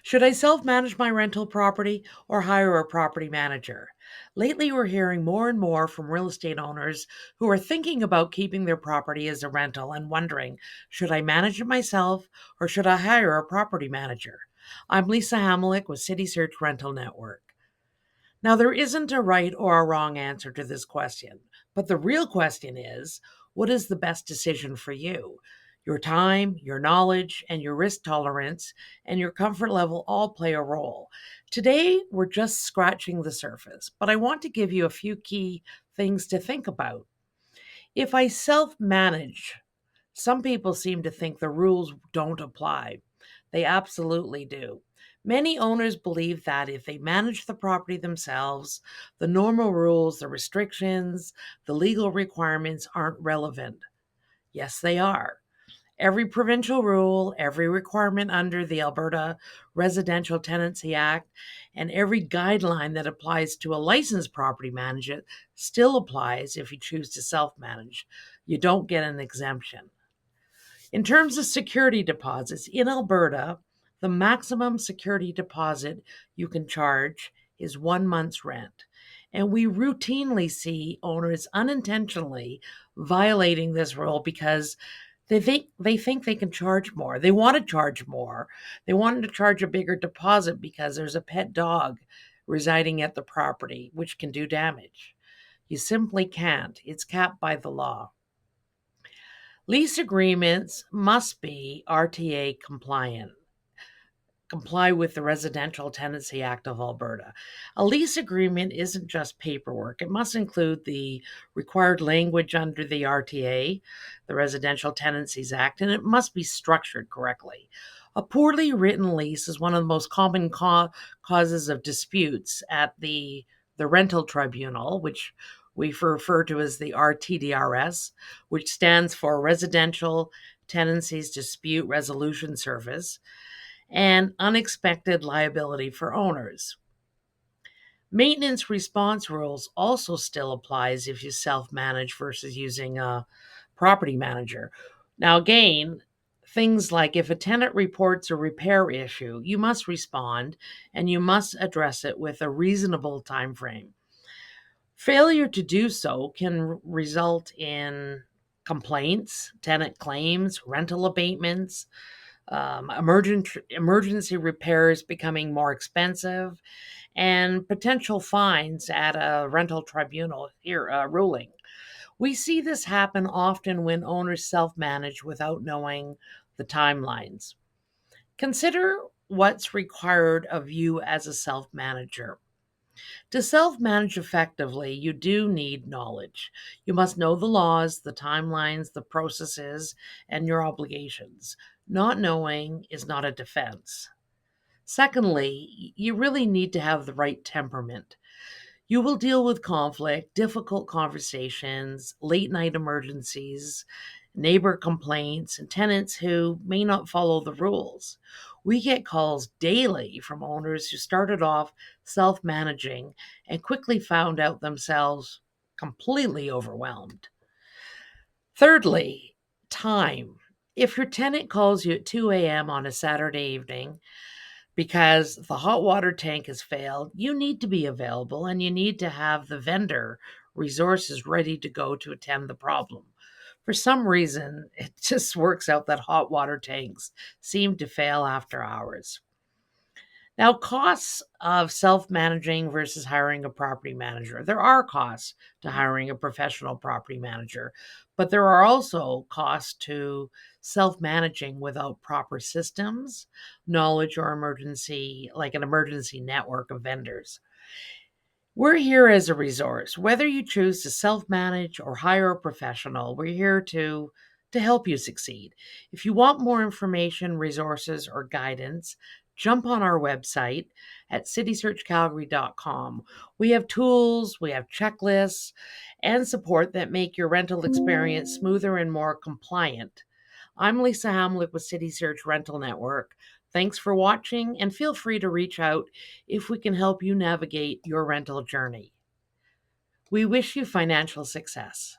Should I self-manage my rental property or hire a property manager? Lately, we're hearing more and more from real estate owners who are thinking about keeping their property as a rental and wondering, should I manage it myself or should I hire a property manager? I'm Lisa Hamlick with Citysearch Rental Network. Now, there isn't a right or a wrong answer to this question, but the real question is, what is the best decision for you? Your time, your knowledge, and your risk tolerance and your comfort level all play a role. Today, we're just scratching the surface, but I want to give you a few key things to think about. If I self manage, some people seem to think the rules don't apply. They absolutely do. Many owners believe that if they manage the property themselves, the normal rules, the restrictions, the legal requirements aren't relevant. Yes, they are. Every provincial rule, every requirement under the Alberta Residential Tenancy Act, and every guideline that applies to a licensed property manager still applies if you choose to self manage. You don't get an exemption. In terms of security deposits, in Alberta, the maximum security deposit you can charge is 1 month's rent. And we routinely see owners unintentionally violating this rule because they think they can charge more. They want to charge more. They want to charge a bigger deposit because there's a pet dog residing at the property, which can do damage. You simply can't. It's capped by the law. Lease agreements must be RTA compliant, comply with the Residential Tenancy Act of Alberta. A lease agreement isn't just paperwork. It must include the required language under the RTA, the Residential Tenancies Act, and it must be structured correctly. A poorly written lease is one of the most common causes of disputes at the rental tribunal, which we refer to as the RTDRS, which stands for Residential Tenancies Dispute Resolution Service, and unexpected liability for owners. Maintenance response rules also still applies if you self-manage versus using a property manager. Now again, things like if a tenant reports a repair issue, you must respond and you must address it with a reasonable time frame. Failure to do so can result in complaints, tenant claims, rental abatements, emergency repairs becoming more expensive, and potential fines at a rental tribunal ruling. We see this happen often when owners self manage without knowing the timelines. Consider what's required of you as a self manager. To self manage effectively, you do need knowledge. You must know the laws, the timelines, the processes, and your obligations. Not knowing is not a defense. Secondly, you really need to have the right temperament. You will deal with conflict, difficult conversations, late night emergencies, neighbor complaints, and tenants who may not follow the rules. We get calls daily from owners who started off self managing and quickly found out themselves completely overwhelmed. Thirdly, time. If your tenant calls you at 2 a.m. on a Saturday evening because the hot water tank has failed, you need to be available and you need to have the vendor resources ready to go to attend the problem. For some reason, it just works out that hot water tanks seem to fail after hours. Now, costs of self managing versus hiring a property manager. There are costs to hiring a professional property manager, but there are also costs to self managing without proper systems, knowledge, or like an emergency network of vendors. We're here as a resource. Whether you choose to self manage or hire a professional, we're here to help you succeed. If you want more information, resources, or guidance, jump on our website at citysearchcalgary.com. We have tools, we have checklists, and support that make your rental experience smoother and more compliant. I'm Lisa Hamlick with Citysearch Rental Network. Thanks for watching, and feel free to reach out if we can help you navigate your rental journey. We wish you financial success.